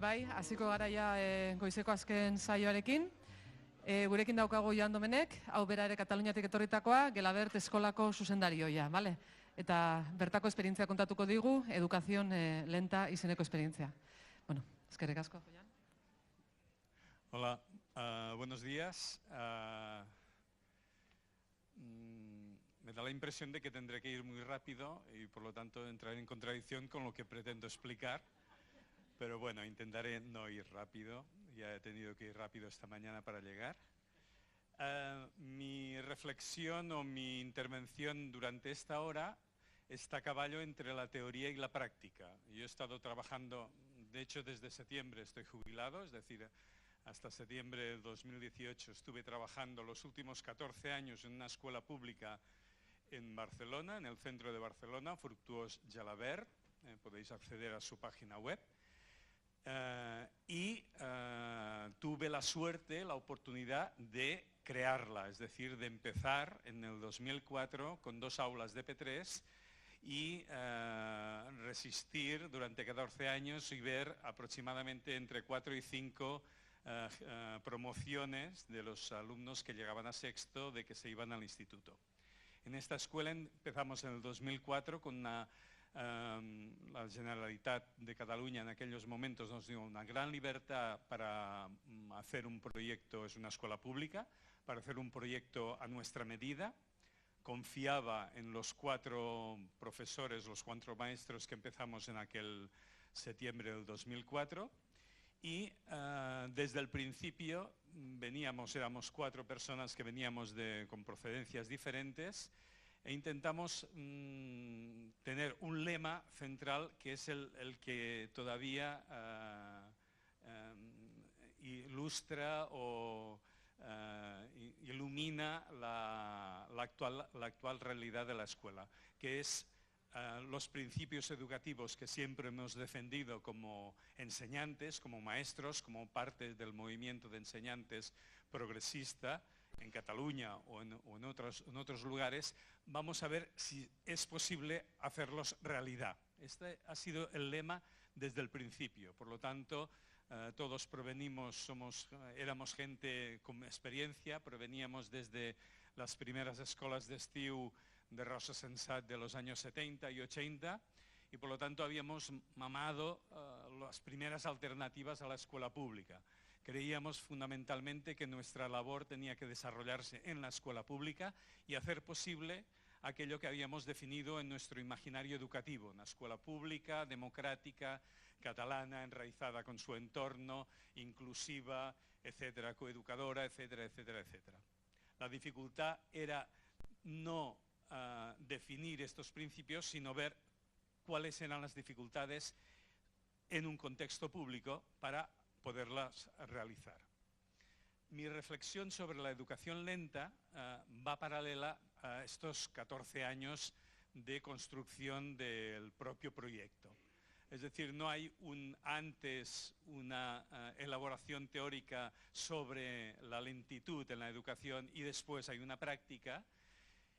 Bai, hasiko gara ja goizeko azken saioarekin. Gurekin daukagu Joan Domenek, hau bera ere Kataluniatik etorritakoa, Gelabert eskolako zuzendarioia, bale? Eta bertako esperientzia kontatuko digu, edukazion lenta izeneko esperientzia. Bueno, eskerrik asko, Joan. Hola, buenos días. Me da la impresión de que tendré que ir muy rápido y por lo tanto entrar en contradicción con lo que pretendo explicar. Pero bueno, intentaré no ir rápido. Ya he tenido que ir rápido esta mañana para llegar. Mi reflexión o mi intervención durante esta hora está a caballo entre la teoría y la práctica. Yo he estado trabajando, de hecho desde septiembre estoy jubilado, es decir, hasta septiembre del 2018 estuve trabajando los últimos 14 años en una escuela pública en Barcelona, en el centro de Barcelona, Fructuós Gelabert. Podéis acceder a su página web. Tuve la suerte, la oportunidad de crearla, es decir, de empezar en el 2004 con 2 aulas de P3 y resistir durante 14 años y ver aproximadamente entre 4 y 5 promociones de los alumnos que llegaban a sexto de que se iban al instituto. En esta escuela empezamos en el 2004 con la Generalitat de Cataluña en aquellos momentos nos dio una gran libertad para hacer un proyecto, es una escuela pública, para hacer un proyecto a nuestra medida. Confiaba en los 4 profesores, los 4 maestros que empezamos en aquel septiembre del 2004 y desde el principio éramos 4 personas que veníamos con procedencias diferentes e intentamos tener un lema central que es el que todavía ilustra o ilumina la actual realidad de la escuela, que es los principios educativos que siempre hemos defendido como enseñantes, como maestros, como parte del movimiento de enseñantes progresista en Cataluña o en otros lugares. Vamos a ver si es posible hacerlos realidad. Este ha sido el lema desde el principio, por lo tanto todos éramos gente con experiencia, proveníamos desde las primeras escuelas de estiu de Rosa Sensat de los años 70 y 80 y por lo tanto habíamos mamado las primeras alternativas a la escuela pública. Creíamos fundamentalmente que nuestra labor tenía que desarrollarse en la escuela pública y hacer posible aquello que habíamos definido en nuestro imaginario educativo, una escuela pública, democrática, catalana, enraizada con su entorno, inclusiva, etcétera, coeducadora, etcétera, etcétera, etcétera. La dificultad era no definir estos principios, sino ver cuáles eran las dificultades en un contexto público para poderlas realizar. Mi reflexión sobre la educación lenta va paralela a estos 14 años de construcción del propio proyecto. Es decir, no hay antes una elaboración teórica sobre la lentitud en la educación y después hay una práctica,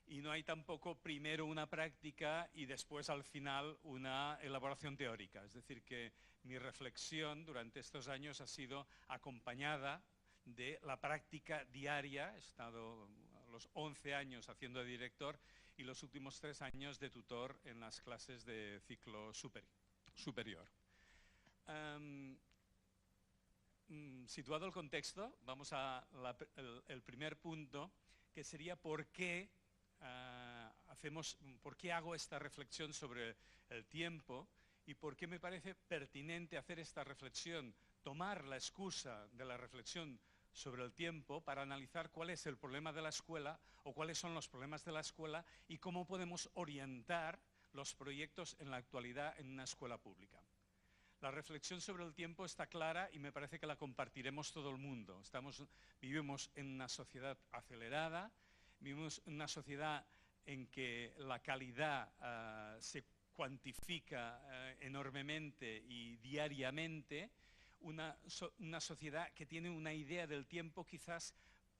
y no hay tampoco primero una práctica y después al final una elaboración teórica. Es decir, que mi reflexión durante estos años ha sido acompañada de la práctica diaria. He estado los 11 años haciendo de director y los últimos 3 años de tutor en las clases de ciclo superior. Situado el contexto, vamos el primer punto, que sería por qué hago esta reflexión sobre el tiempo y por qué me parece pertinente hacer esta reflexión, tomar la excusa de la reflexión sobre el tiempo para analizar cuál es el problema de la escuela o cuáles son los problemas de la escuela y cómo podemos orientar los proyectos en la actualidad en una escuela pública. La reflexión sobre el tiempo está clara y me parece que la compartiremos todo el mundo. Vivimos en una sociedad acelerada, vivimos en una sociedad en que la calidad se cuantifica enormemente y diariamente, una sociedad que tiene una idea del tiempo quizás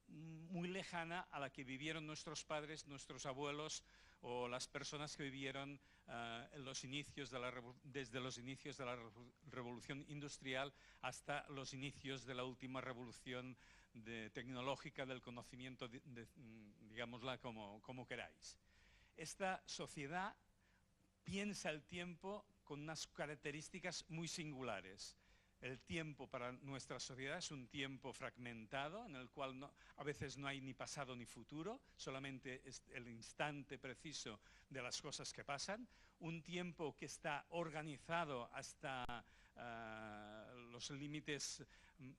muy lejana a la que vivieron nuestros padres, nuestros abuelos o las personas que vivieron en los inicios desde los inicios de la revolución industrial hasta los inicios de la última revolución tecnológica del conocimiento, digámosla como queráis. Esta sociedad piensa el tiempo con unas características muy singulares. El tiempo para nuestra sociedad es un tiempo fragmentado, en el cual a veces no hay ni pasado ni futuro, solamente es el instante preciso de las cosas que pasan. Un tiempo que está organizado hasta los límites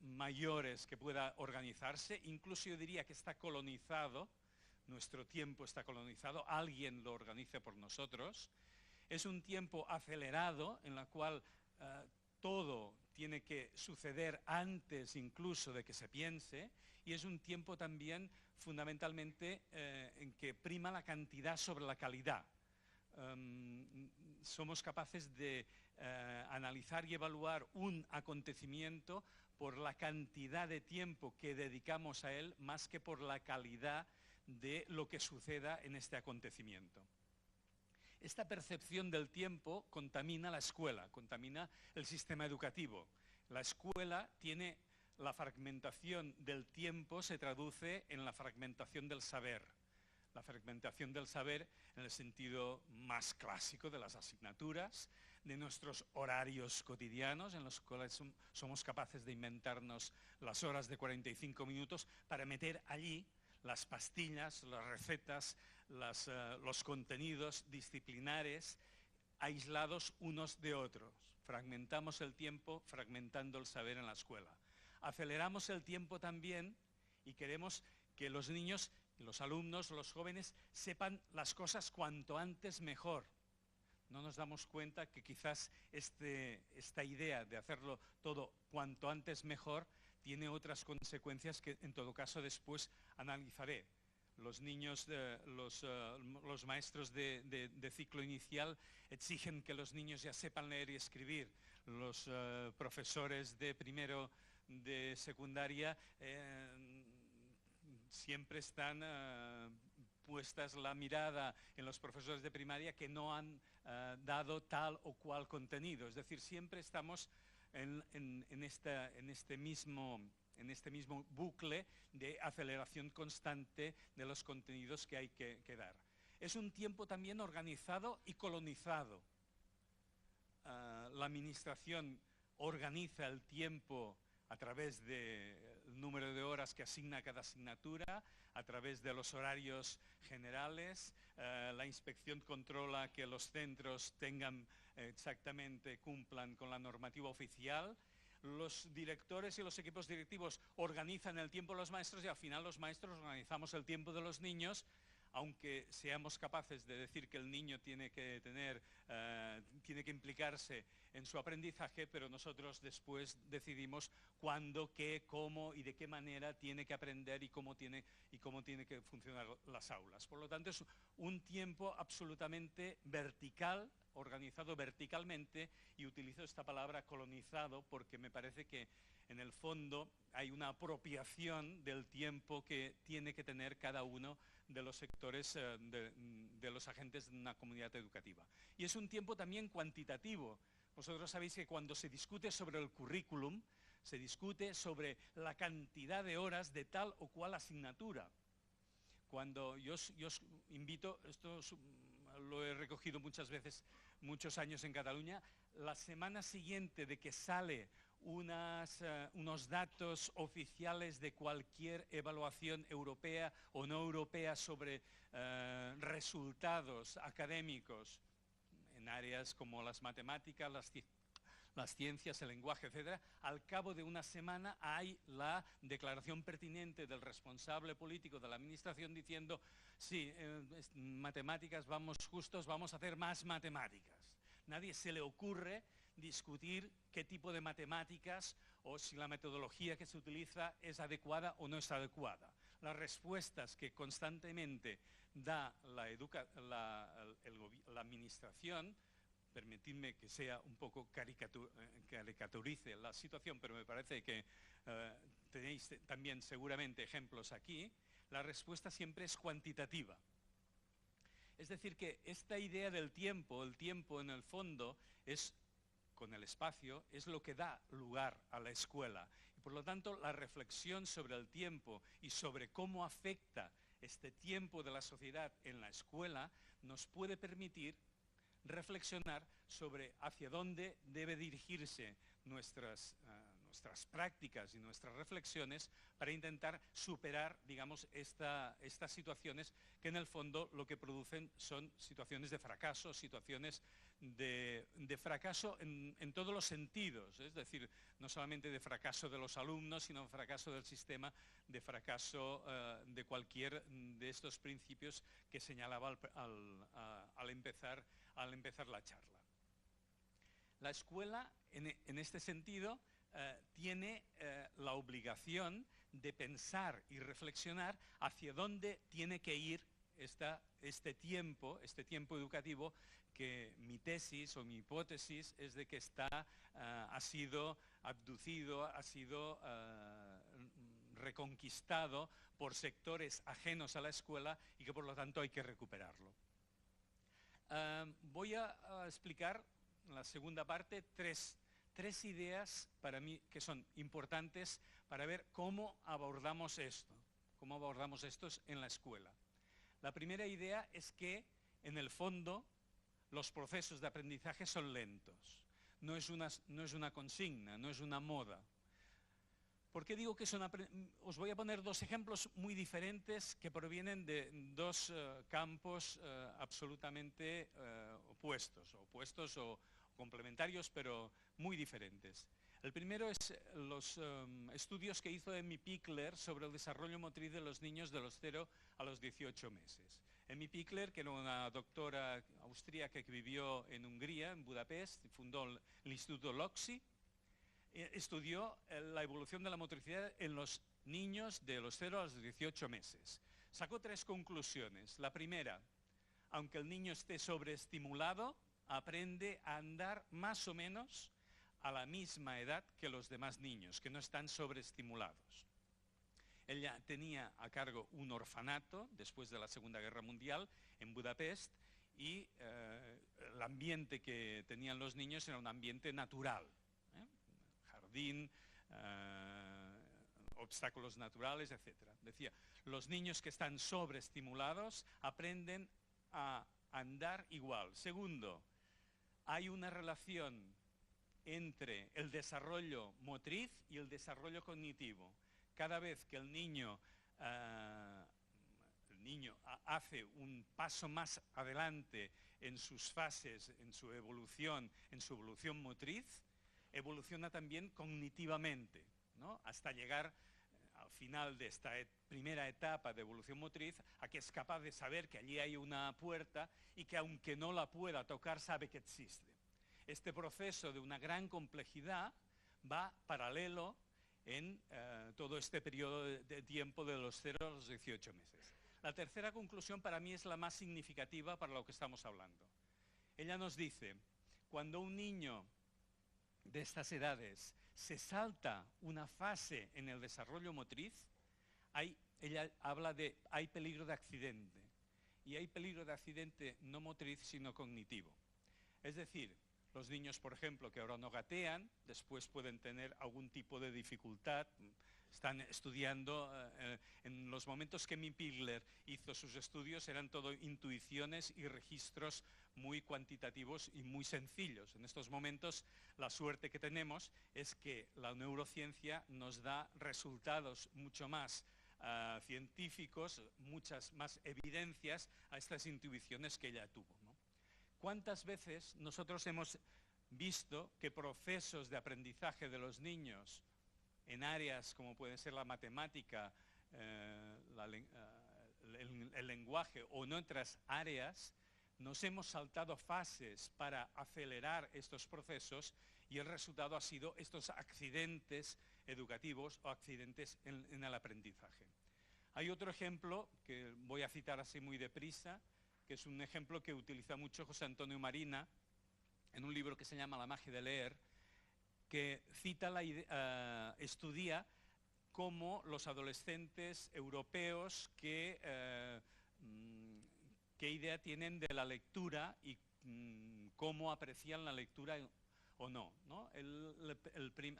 mayores que pueda organizarse. Incluso yo diría que está colonizado, nuestro tiempo está colonizado, alguien lo organiza por nosotros. Es un tiempo acelerado en el cual todo tiene que suceder antes incluso de que se piense, y es un tiempo también fundamentalmente en que prima la cantidad sobre la calidad. Somos capaces de analizar y evaluar un acontecimiento por la cantidad de tiempo que dedicamos a él, más que por la calidad de lo que suceda en este acontecimiento. Esta percepción del tiempo contamina la escuela, contamina el sistema educativo. La escuela tiene la fragmentación del tiempo, se traduce en la fragmentación del saber. La fragmentación del saber en el sentido más clásico de las asignaturas, de nuestros horarios cotidianos, en los cuales somos capaces de inventarnos las horas de 45 minutos para meter allí las pastillas, las recetas, los contenidos disciplinares aislados unos de otros. Fragmentamos el tiempo, fragmentando el saber en la escuela. Aceleramos el tiempo también y queremos que los niños, los alumnos, los jóvenes sepan las cosas cuanto antes mejor. No nos damos cuenta que quizás esta idea de hacerlo todo cuanto antes mejor tiene otras consecuencias que en todo caso después analizaré. Los niños, los maestros de ciclo inicial exigen que los niños ya sepan leer y escribir. Los profesores de primero de secundaria siempre están puestas la mirada en los profesores de primaria que no han dado tal o cual contenido. Es decir, siempre estamos en este mismo bucle de aceleración constante de los contenidos que hay que dar. Es un tiempo también organizado y colonizado. La administración organiza el tiempo a través del número de horas que asigna cada asignatura, a través de los horarios generales. La inspección controla que los centros cumplan con la normativa oficial. Los directores y los equipos directivos organizan el tiempo de los maestros y al final los maestros organizamos el tiempo de los niños, aunque seamos capaces de decir que el niño tiene que implicarse en su aprendizaje, pero nosotros después decidimos cuándo, qué, cómo y de qué manera tiene que aprender y cómo tiene que funcionar las aulas. Por lo tanto, es un tiempo absolutamente vertical, organizado verticalmente, y utilizo esta palabra colonizado porque me parece que en el fondo hay una apropiación del tiempo que tiene que tener cada uno de los sectores, de los agentes de una comunidad educativa. Y es un tiempo también cuantitativo. Vosotros sabéis que cuando se discute sobre el currículum, se discute sobre la cantidad de horas de tal o cual asignatura. Cuando yo os invito, esto lo he recogido muchas veces, muchos años en Cataluña, la semana siguiente de que sale unos datos oficiales de cualquier evaluación europea o no europea sobre resultados académicos en áreas como las matemáticas, las ciencias, el lenguaje, etc. Al cabo de una semana hay la declaración pertinente del responsable político de la administración diciendo, sí, matemáticas vamos justos, vamos a hacer más matemáticas. Nadie se le ocurre discutir qué tipo de matemáticas o si la metodología que se utiliza es adecuada o no es adecuada. Las respuestas que constantemente da la administración, permitidme que sea un poco caricaturice la situación, pero me parece que tenéis también seguramente ejemplos aquí, la respuesta siempre es cuantitativa. Es decir, que esta idea del tiempo, el tiempo en el fondo es, con el espacio, es lo que da lugar a la escuela. Y por lo tanto, la reflexión sobre el tiempo y sobre cómo afecta este tiempo de la sociedad en la escuela nos puede permitir reflexionar sobre hacia dónde debe dirigirse nuestras prácticas y nuestras reflexiones para intentar superar, digamos, estas situaciones que en el fondo lo que producen son situaciones de fracaso, situaciones de fracaso en todos los sentidos, es decir, no solamente de fracaso de los alumnos, sino de fracaso del sistema, de fracaso de cualquier de estos principios que señalaba al empezar la charla. La escuela, en este sentido, tiene la obligación de pensar y reflexionar hacia dónde tiene que ir este tiempo educativo, que mi tesis o mi hipótesis es de que ha sido abducido, ha sido reconquistado por sectores ajenos a la escuela y que por lo tanto hay que recuperarlo. Voy a explicar en la segunda parte tres ideas para mí que son importantes para ver cómo abordamos esto en la escuela. La primera idea es que, en el fondo, los procesos de aprendizaje son lentos. No es una consigna, no es una moda. ¿Por qué digo que son? Os voy a poner dos ejemplos muy diferentes que provienen de dos campos absolutamente opuestos o complementarios, pero muy diferentes. El primero es los estudios que hizo Emmy Pichler sobre el desarrollo motriz de los niños de los 0 a los 18 meses. Emmy Pichler, que era una doctora austríaca que vivió en Hungría, en Budapest, fundó el Instituto LOXI, estudió la evolución de la motricidad en los niños de los 0 a los 18 meses. Sacó tres conclusiones. La primera, aunque el niño esté sobreestimulado, aprende a andar más o menos a la misma edad que los demás niños, que no están sobreestimulados. Ella tenía a cargo un orfanato después de la Segunda Guerra Mundial en Budapest y el ambiente que tenían los niños era un ambiente natural. Jardín, obstáculos naturales, etc. Decía, los niños que están sobreestimulados aprenden a andar igual. Segundo, hay una relación entre el desarrollo motriz y el desarrollo cognitivo. Cada vez que el niño hace un paso más adelante en sus fases, en su evolución motriz, evoluciona también cognitivamente, ¿no? Hasta llegar al final de esta primera etapa de evolución motriz a que es capaz de saber que allí hay una puerta y que aunque no la pueda tocar sabe que existe. Este proceso de una gran complejidad va paralelo en todo este periodo de tiempo de los 0 a los 18 meses. La tercera conclusión para mí es la más significativa para lo que estamos hablando. Ella nos dice, cuando un niño de estas edades se salta una fase en el desarrollo motriz, ella habla de hay peligro de accidente. Y hay peligro de accidente no motriz, sino cognitivo. Es decir, los niños, por ejemplo, que ahora no gatean, después pueden tener algún tipo de dificultad. Están estudiando, en los momentos que Emmy Pichler hizo sus estudios eran todo intuiciones y registros muy cuantitativos y muy sencillos. En estos momentos la suerte que tenemos es que la neurociencia nos da resultados mucho más científicos, muchas más evidencias a estas intuiciones que ella tuvo, ¿no? ¿Cuántas veces nosotros hemos visto que procesos de aprendizaje de los niños en áreas como puede ser la matemática, el lenguaje o en otras áreas, nos hemos saltado fases para acelerar estos procesos y el resultado ha sido estos accidentes educativos o accidentes en el aprendizaje? Hay otro ejemplo que voy a citar así muy deprisa, que es un ejemplo que utiliza mucho José Antonio Marina en un libro que se llama La magia de leer, que estudia cómo los adolescentes europeos que qué idea tienen de la lectura y cómo aprecian la lectura o no, ¿no?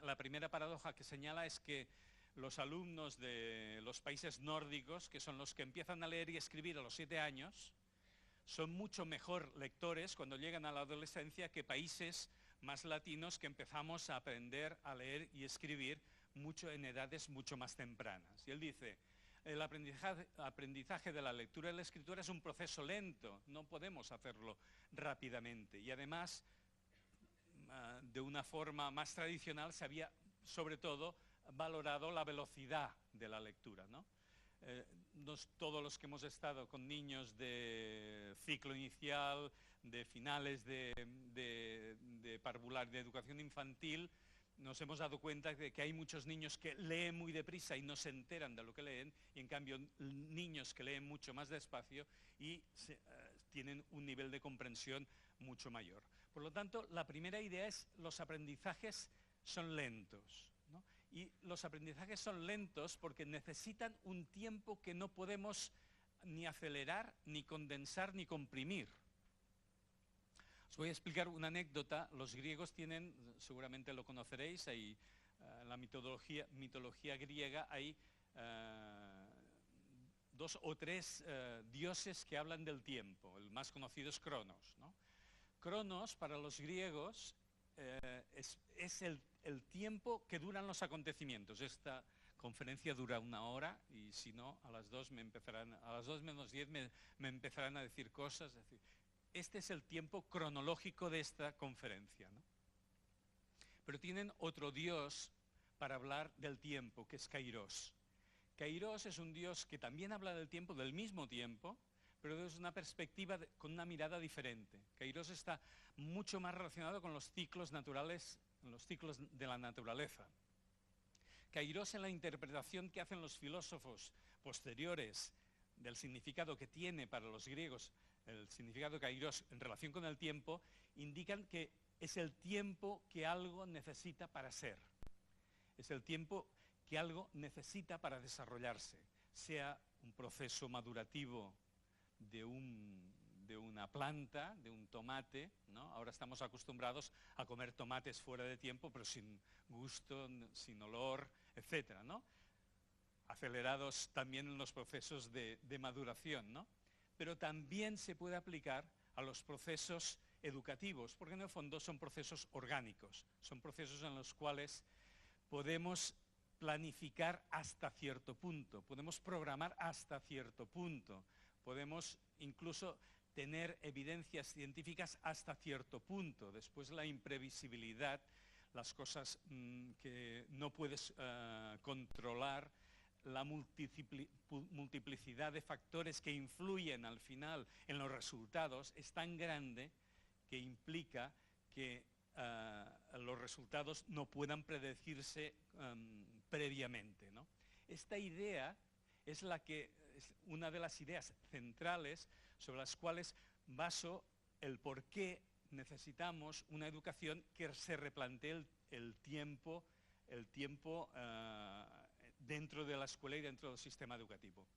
La primera paradoja que señala es que los alumnos de los países nórdicos, que son los que empiezan a leer y escribir a los 7 años, son mucho mejor lectores cuando llegan a la adolescencia que países más latinos que empezamos a aprender a leer y escribir en edades mucho más tempranas. Y él dice, el aprendizaje de la lectura y la escritura es un proceso lento, no podemos hacerlo rápidamente. Y además, de una forma más tradicional, se había sobre todo valorado la velocidad de la lectura, ¿no? Todos los que hemos estado con niños de ciclo inicial, de finales de parvular, de educación infantil, nos hemos dado cuenta de que hay muchos niños que leen muy deprisa y no se enteran de lo que leen, y en cambio niños que leen mucho más despacio y tienen un nivel de comprensión mucho mayor. Por lo tanto, la primera idea es los aprendizajes son lentos, ¿no? Y los aprendizajes son lentos porque necesitan un tiempo que no podemos ni acelerar, ni condensar, ni comprimir. Os voy a explicar una anécdota. Los griegos tienen, seguramente lo conoceréis, en la mitología griega hay 2 o 3 dioses que hablan del tiempo. El más conocido es Cronos, ¿no? Cronos, para los griegos, es el tiempo que duran los acontecimientos. Esta conferencia dura 1 hora y si no, a las 2 menos 10 me empezarán a decir cosas. Es decir, este es el tiempo cronológico de esta conferencia, ¿no? Pero tienen otro dios para hablar del tiempo, que es Kairos. Kairos es un dios que también habla del tiempo, del mismo tiempo, pero desde una perspectiva con una mirada diferente. Kairos está mucho más relacionado con los ciclos naturales, los ciclos de la naturaleza. Kairos, en la interpretación que hacen los filósofos posteriores del significado que tiene para los griegos el significado de Kairos en relación con el tiempo, indican que es el tiempo que algo necesita para ser. Es el tiempo que algo necesita para desarrollarse, sea un proceso madurativo de una planta, de un tomate, ¿no? Ahora estamos acostumbrados a comer tomates fuera de tiempo, pero sin gusto, sin olor, etcétera, ¿no? Acelerados también en los procesos de maduración, ¿no? Pero también se puede aplicar a los procesos educativos, porque en el fondo son procesos orgánicos, son procesos en los cuales podemos planificar hasta cierto punto, podemos programar hasta cierto punto, podemos incluso tener evidencias científicas hasta cierto punto. Después la imprevisibilidad, las cosas que no puedes controlar, la multiplicidad de factores que influyen al final en los resultados es tan grande que implica que los resultados no puedan predecirse previamente, ¿no? Esta idea es una de las ideas centrales sobre las cuales baso el por qué necesitamos una educación que se replantee el tiempo dentro de la escuela y dentro del sistema educativo.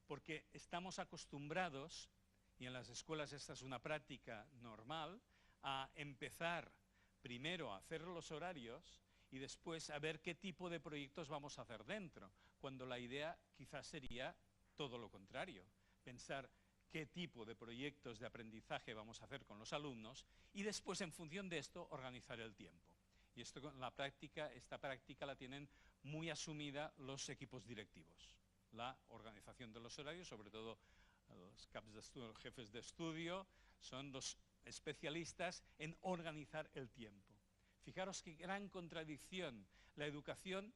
Porque estamos acostumbrados, y en las escuelas esta es una práctica normal, a empezar primero a hacer los horarios y después a ver qué tipo de proyectos vamos a hacer dentro, cuando la idea quizás sería todo lo contrario, pensar qué tipo de proyectos de aprendizaje vamos a hacer con los alumnos y después, en función de esto, organizar el tiempo. Y esta práctica la tienen muy asumida los equipos directivos. La organización de los horarios, sobre todo los jefes de estudio, son los especialistas en organizar el tiempo. Fijaros qué gran contradicción. La educación,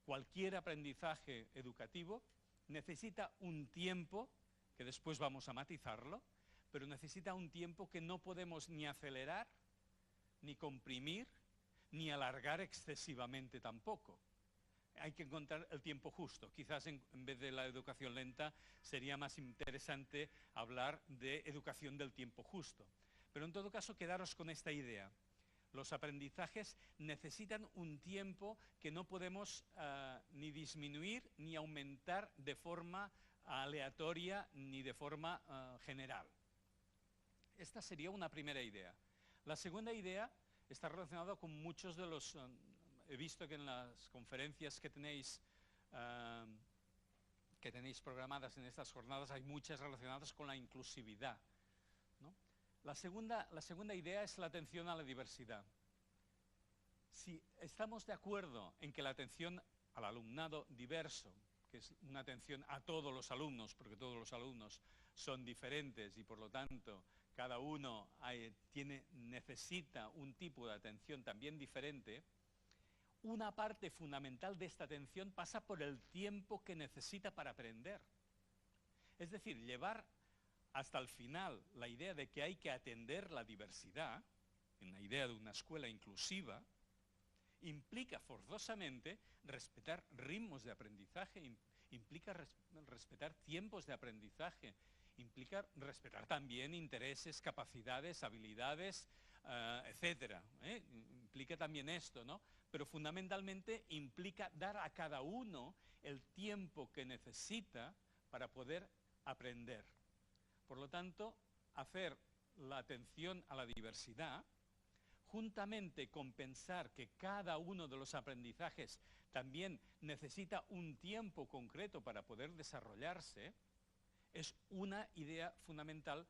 cualquier aprendizaje educativo, necesita un tiempo, que después vamos a matizarlo, pero necesita un tiempo que no podemos ni acelerar, ni comprimir, ni alargar excesivamente tampoco. Hay que encontrar el tiempo justo. Quizás en vez de la educación lenta sería más interesante hablar de educación del tiempo justo. Pero en todo caso, quedaros con esta idea. Los aprendizajes necesitan un tiempo que no podemos ni disminuir ni aumentar de forma aleatoria ni de forma general. Esta sería una primera idea. La segunda idea está relacionada con muchos de los... he visto que en las conferencias que tenéis programadas en estas jornadas hay muchas relacionadas con la inclusividad, ¿no? La segunda idea es la atención a la diversidad. Si estamos de acuerdo en que la atención al alumnado diverso, que es una atención a todos los alumnos, porque todos los alumnos son diferentes y por lo tanto cada uno necesita un tipo de atención también diferente, una parte fundamental de esta atención pasa por el tiempo que necesita para aprender. Es decir, llevar hasta el final la idea de que hay que atender la diversidad, en la idea de una escuela inclusiva, implica forzosamente respetar ritmos de aprendizaje, implica respetar tiempos de aprendizaje, implica respetar también intereses, capacidades, habilidades, etcétera, implica también esto, ¿no? Pero fundamentalmente implica dar a cada uno el tiempo que necesita para poder aprender. Por lo tanto, hacer la atención a la diversidad, juntamente con pensar que cada uno de los aprendizajes también necesita un tiempo concreto para poder desarrollarse, es una idea fundamental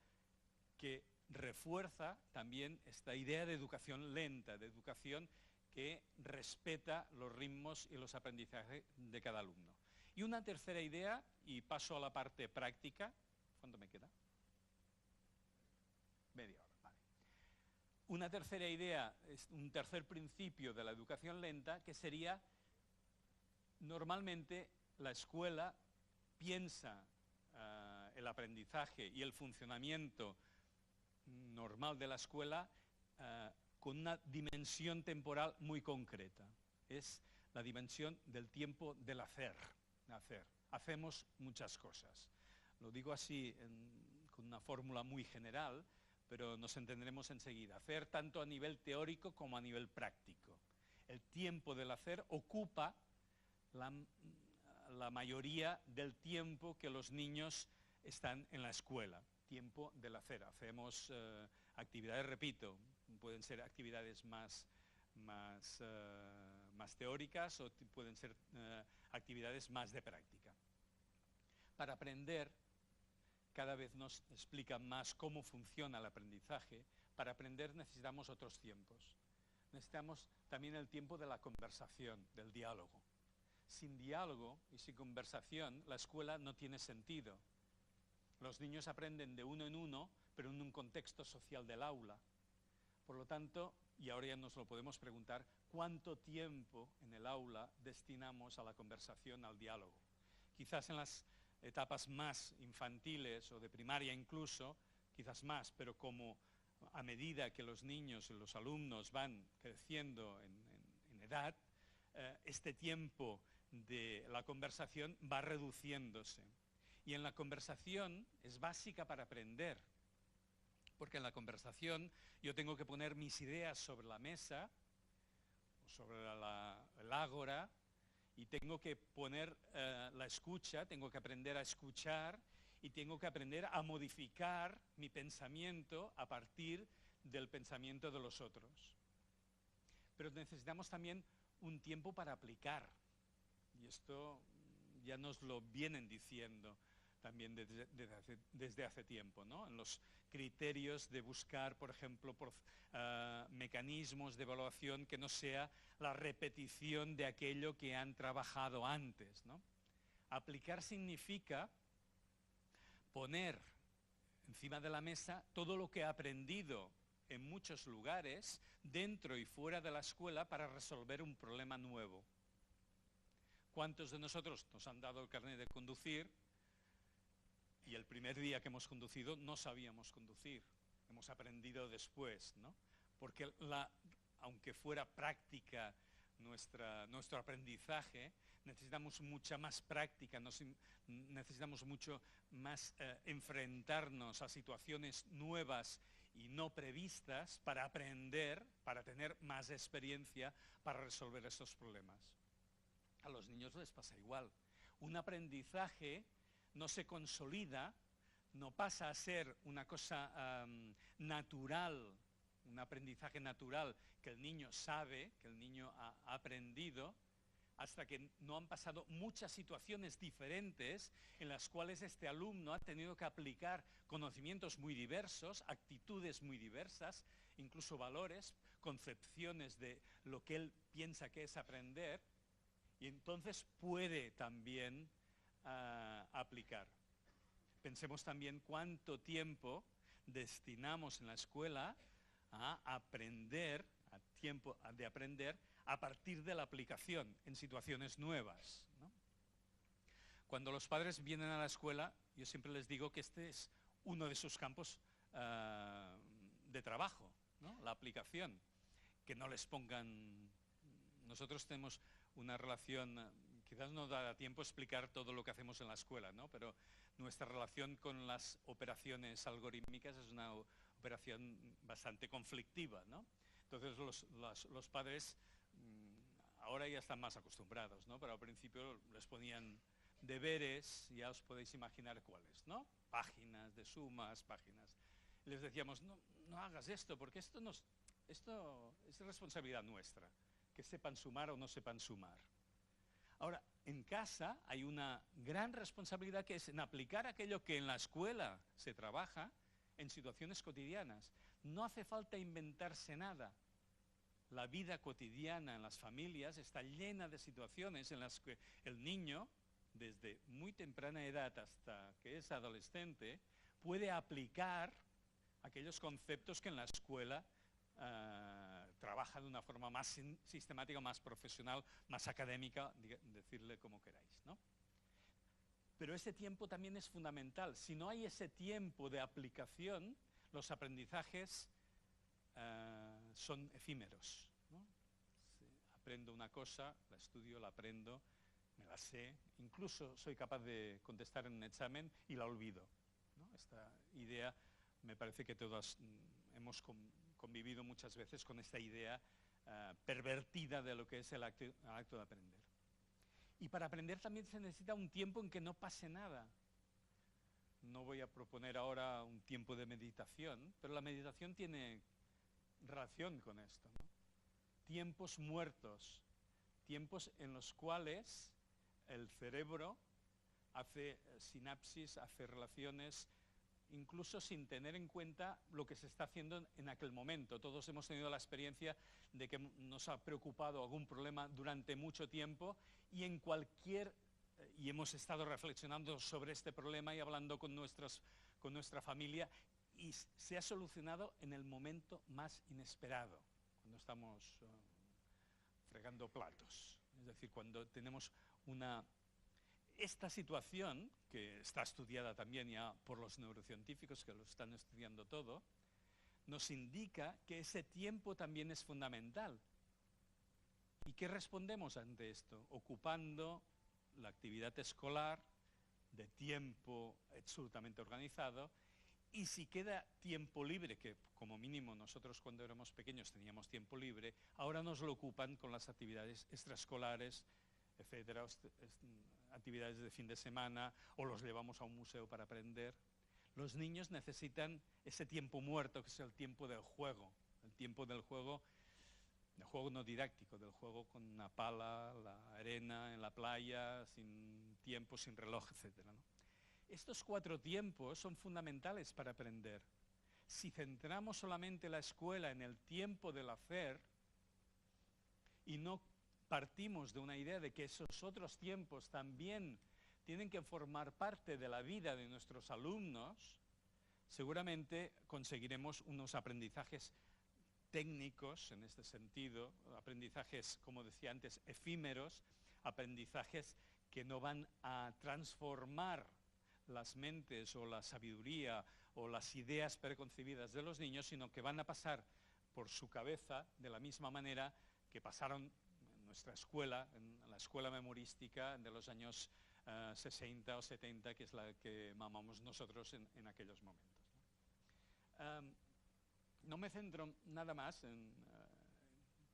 que refuerza también esta idea de educación lenta, de educación que respeta los ritmos y los aprendizajes de cada alumno. Y una tercera idea, y paso a la parte práctica. ¿Cuánto me queda? Media hora, vale. Una tercera idea, es un tercer principio de la educación lenta, que sería, normalmente la escuela piensa el aprendizaje y el funcionamiento normal de la escuela con una dimensión temporal muy concreta. Es la dimensión del tiempo del hacer. Hacemos muchas cosas. Lo digo así con una fórmula muy general, pero nos entenderemos enseguida. Hacer tanto a nivel teórico como a nivel práctico. El tiempo del hacer ocupa la mayoría del tiempo que los niños están en la escuela. Tiempo del hacer. Hacemos actividades, repito, pueden ser actividades más teóricas o pueden ser actividades más de práctica. Para aprender, cada vez nos explican más cómo funciona el aprendizaje. Para aprender necesitamos otros tiempos. Necesitamos también el tiempo de la conversación, del diálogo. Sin diálogo y sin conversación, la escuela no tiene sentido. Los niños aprenden de uno en uno, pero en un contexto social del aula. Por lo tanto, y ahora ya nos lo podemos preguntar, ¿cuánto tiempo en el aula destinamos a la conversación, al diálogo? Quizás en las etapas más infantiles o de primaria incluso, quizás más, pero como a medida que los niños y los alumnos van creciendo en edad, este tiempo de la conversación va reduciéndose. Y en la conversación es básica para aprender, porque en la conversación yo tengo que poner mis ideas sobre la mesa, o sobre el ágora, y tengo que poner la escucha, tengo que aprender a escuchar y tengo que aprender a modificar mi pensamiento a partir del pensamiento de los otros. Pero necesitamos también un tiempo para aplicar, y esto ya nos lo vienen diciendo también desde hace tiempo, ¿no? En los criterios de buscar, por ejemplo, mecanismos de evaluación que no sea la repetición de aquello que han trabajado antes, ¿no? Aplicar significa poner encima de la mesa todo lo que he aprendido en muchos lugares, dentro y fuera de la escuela, para resolver un problema nuevo. ¿Cuántos de nosotros nos han dado el carnet de conducir y el primer día que hemos conducido no sabíamos conducir? Hemos aprendido después, ¿no? Porque aunque fuera práctica nuestro aprendizaje, necesitamos mucha más práctica, necesitamos mucho más enfrentarnos a situaciones nuevas y no previstas para aprender, para tener más experiencia para resolver estos problemas. A los niños les pasa igual. Un aprendizaje no se consolida, no pasa a ser una cosa natural, un aprendizaje natural que el niño sabe, que el niño ha aprendido, hasta que no han pasado muchas situaciones diferentes en las cuales este alumno ha tenido que aplicar conocimientos muy diversos, actitudes muy diversas, incluso valores, concepciones de lo que él piensa que es aprender, y entonces puede también aplicar. Pensemos también cuánto tiempo destinamos en la escuela a aprender, a tiempo de aprender, a partir de la aplicación en situaciones nuevas, ¿no? Cuando los padres vienen a la escuela, yo siempre les digo que este es uno de sus campos de trabajo, ¿no? La aplicación, que no les pongan... Nosotros tenemos una relación, quizás no da tiempo explicar todo lo que hacemos en la escuela, ¿no? Pero nuestra relación con las operaciones algorítmicas es una operación bastante conflictiva, ¿no? Entonces los padres ahora ya están más acostumbrados, ¿no? Pero al principio les ponían deberes, ya os podéis imaginar cuáles, ¿no? Páginas de sumas, páginas. Les decíamos, no hagas esto, porque esto es responsabilidad nuestra, que sepan sumar o no sepan sumar. Ahora, en casa hay una gran responsabilidad que es en aplicar aquello que en la escuela se trabaja en situaciones cotidianas. No hace falta inventarse nada. La vida cotidiana en las familias está llena de situaciones en las que el niño, desde muy temprana edad hasta que es adolescente, puede aplicar aquellos conceptos que en la escuela trabaja de una forma más sistemática, más profesional, más académica, decirle como queráis, ¿no? Pero ese tiempo también es fundamental. Si no hay ese tiempo de aplicación, los aprendizajes son efímeros, ¿no? Si aprendo una cosa, la estudio, la aprendo, me la sé, incluso soy capaz de contestar en un examen y la olvido, ¿no? Esta idea, me parece que todos hemos convivido muchas veces con esta idea pervertida de lo que es el acto de aprender. Y para aprender también se necesita un tiempo en que no pase nada. No voy a proponer ahora un tiempo de meditación, pero la meditación tiene relación con esto, ¿no? Tiempos muertos, tiempos en los cuales el cerebro hace sinapsis, hace relaciones, incluso sin tener en cuenta lo que se está haciendo en aquel momento. Todos hemos tenido la experiencia de que nos ha preocupado algún problema durante mucho tiempo y hemos estado reflexionando sobre este problema y hablando con nuestra familia, y se ha solucionado en el momento más inesperado, cuando estamos fregando platos. Es decir, cuando tenemos esta situación, que está estudiada también ya por los neurocientíficos que lo están estudiando todo, nos indica que ese tiempo también es fundamental. ¿Y qué respondemos ante esto? Ocupando la actividad escolar de tiempo absolutamente organizado, y si queda tiempo libre, que como mínimo nosotros cuando éramos pequeños teníamos tiempo libre, ahora nos lo ocupan con las actividades extraescolares, etcétera, actividades de fin de semana, o los llevamos a un museo para aprender. Los niños necesitan ese tiempo muerto, que es el tiempo del juego, el tiempo del juego no didáctico, del juego con una pala, la arena, en la playa, sin tiempo, sin reloj, etcétera, ¿no? Estos 4 tiempos son fundamentales para aprender. Si centramos solamente la escuela en el tiempo del hacer y no partimos de una idea de que esos otros tiempos también tienen que formar parte de la vida de nuestros alumnos, seguramente conseguiremos unos aprendizajes técnicos en este sentido, aprendizajes, como decía antes, efímeros, aprendizajes que no van a transformar las mentes o la sabiduría o las ideas preconcebidas de los niños, sino que van a pasar por su cabeza de la misma manera que pasaron en nuestra escuela, en la escuela memorística de los años 60 o 70, que es la que mamamos nosotros en aquellos momentos, ¿no? No me centro nada más en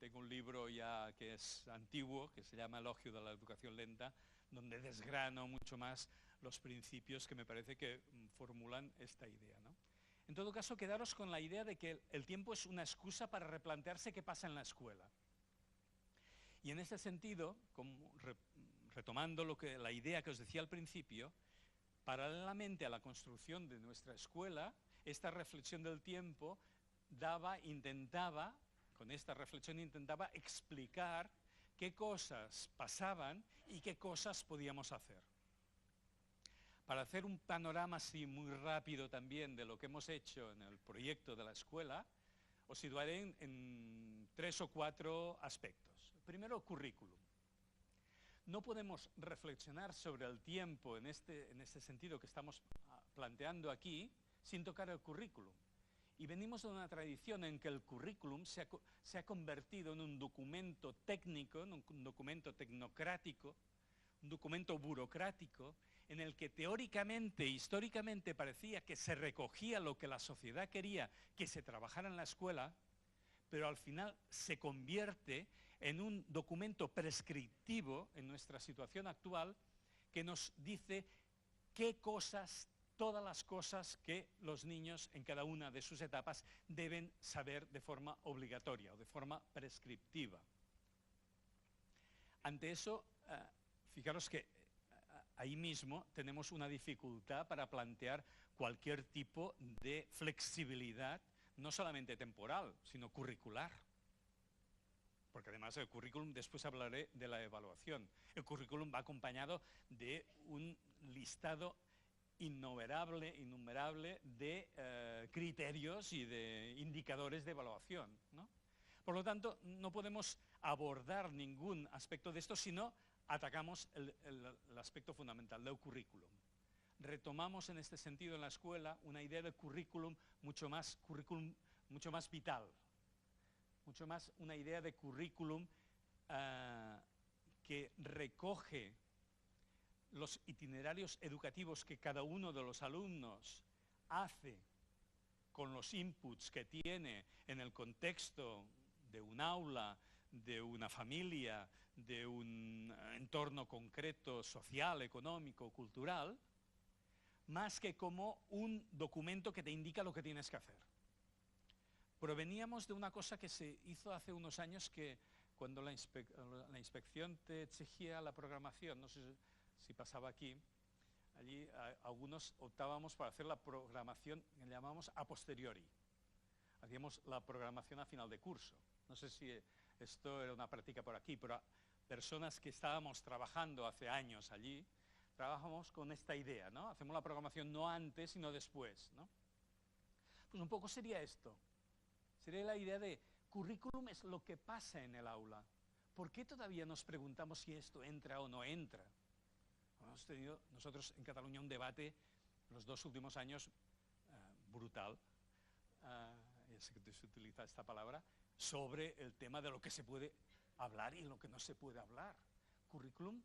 tengo un libro ya que es antiguo, que se llama Elogio de la educación lenta, donde desgrano mucho más los principios que me parece que formulan esta idea, ¿no? En todo caso, quedaros con la idea de que el tiempo es una excusa para replantearse qué pasa en la escuela. Y en ese sentido, retomando la idea que os decía al principio, paralelamente a la construcción de nuestra escuela, esta reflexión del tiempo intentaba explicar qué cosas pasaban y qué cosas podíamos hacer. Para hacer un panorama así muy rápido también de lo que hemos hecho en el proyecto de la escuela, os situaré en 3 o 4 aspectos. Primero, el currículum. No podemos reflexionar sobre el tiempo en este sentido que estamos planteando aquí sin tocar el currículum. Y venimos de una tradición en que el currículum se ha convertido en un documento técnico, en un documento tecnocrático, un documento burocrático, en el que teóricamente, históricamente parecía que se recogía lo que la sociedad quería que se trabajara en la escuela, pero al final se convierte en un documento prescriptivo en nuestra situación actual que nos dice qué cosas, todas las cosas que los niños en cada una de sus etapas deben saber de forma obligatoria o de forma prescriptiva. Ante eso, fijaros que ahí mismo tenemos una dificultad para plantear cualquier tipo de flexibilidad, no solamente temporal, sino curricular. Porque además el currículum, después hablaré de la evaluación, el currículum va acompañado de un listado innumerable de criterios y de indicadores de evaluación, ¿no? Por lo tanto, no podemos abordar ningún aspecto de esto si no atacamos el aspecto fundamental del currículum. Retomamos en este sentido en la escuela una idea de currículum mucho más vital, mucho más una idea de currículum que recoge los itinerarios educativos que cada uno de los alumnos hace con los inputs que tiene en el contexto de un aula, de una familia, de un entorno concreto social, económico, cultural, más que como un documento que te indica lo que tienes que hacer. Proveníamos de una cosa que se hizo hace unos años, que cuando la inspección te exigía la programación, no sé si pasaba aquí, allí algunos optábamos para hacer la programación que llamamos a posteriori. Hacíamos la programación a final de curso. No sé si esto era una práctica por aquí, pero personas que estábamos trabajando hace años allí, trabajamos con esta idea, ¿no? Hacemos la programación no antes, sino después, ¿no? Pues un poco sería esto. Sería la idea de currículum es lo que pasa en el aula. ¿Por qué todavía nos preguntamos si esto entra o no entra? Hemos tenido nosotros en Cataluña un debate los 2 últimos años brutal, ya sé que se utiliza esta palabra, sobre el tema de lo que se puede hablar y lo que no se puede hablar. Currículum,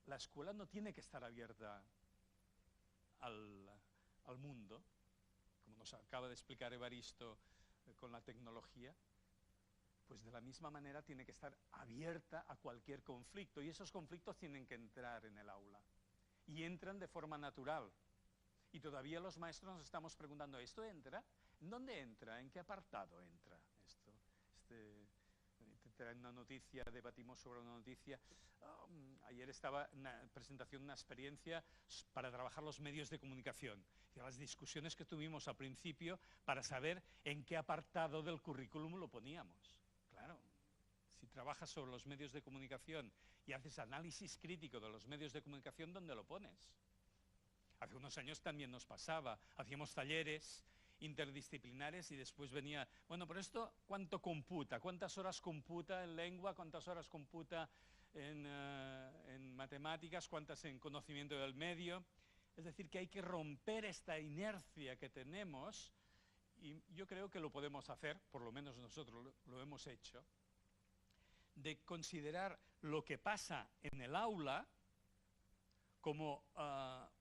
la escuela no tiene que estar abierta al mundo, como nos acaba de explicar Evaristo con la tecnología, pues de la misma manera tiene que estar abierta a cualquier conflicto, y esos conflictos tienen que entrar en el aula, y entran de forma natural. Y todavía los maestros nos estamos preguntando, ¿esto entra? ¿En dónde entra? ¿En qué apartado entra esto? Te traen una noticia, debatimos sobre una noticia. Ayer estaba en una presentación, una experiencia para trabajar los medios de comunicación. Y las discusiones que tuvimos al principio para saber en qué apartado del currículum lo poníamos. Claro, si trabajas sobre los medios de comunicación y haces análisis crítico de los medios de comunicación, ¿dónde lo pones? Hace unos años también nos pasaba, hacíamos talleres interdisciplinares y después venía, bueno, pero esto, ¿cuánto computa? ¿Cuántas horas computa en lengua? ¿Cuántas horas computa en matemáticas? ¿Cuántas en conocimiento del medio? Es decir, que hay que romper esta inercia que tenemos, y yo creo que lo podemos hacer, por lo menos nosotros lo hemos hecho, de considerar lo que pasa en el aula como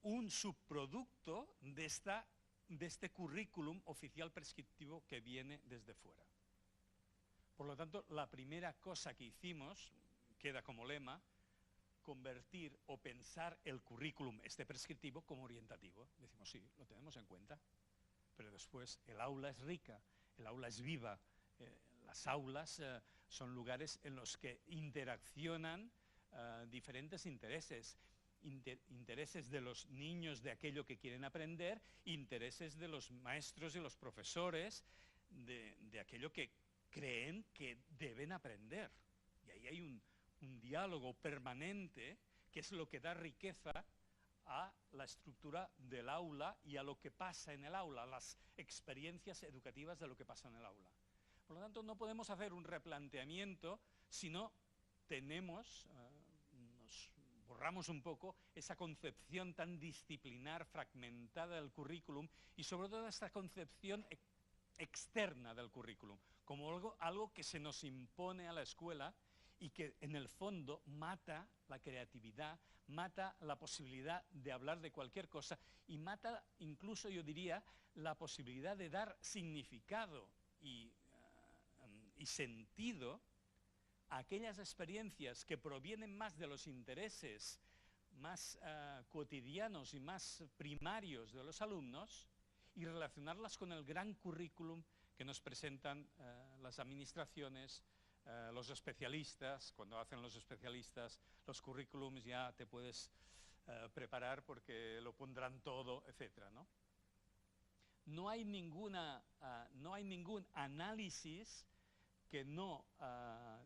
un subproducto de este currículum oficial prescriptivo que viene desde fuera. Por lo tanto, la primera cosa que hicimos, queda como lema, convertir o pensar el currículum prescriptivo como orientativo. Decimos, sí, lo tenemos en cuenta, pero después el aula es rica, el aula es viva, las aulas son lugares en los que interaccionan diferentes intereses, intereses de los niños de aquello que quieren aprender, intereses de los maestros y los profesores de aquello que creen que deben aprender. Y ahí hay un diálogo permanente que es lo que da riqueza a la estructura del aula y a lo que pasa en el aula, a las experiencias educativas de lo que pasa en el aula. Por lo tanto, no podemos hacer un replanteamiento si no tenemos, nos borramos un poco esa concepción tan disciplinar, fragmentada del currículum y sobre todo esta concepción externa del currículum, como algo que se nos impone a la escuela y que en el fondo mata la creatividad, mata la posibilidad de hablar de cualquier cosa y mata incluso, yo diría, la posibilidad de dar significado y sentido a aquellas experiencias que provienen más de los intereses más cotidianos y más primarios de los alumnos y relacionarlas con el gran currículum que nos presentan las administraciones, los especialistas. Cuando hacen los especialistas los currículums ya te puedes preparar porque lo pondrán todo, etcétera, ¿no? No hay ningún análisis que no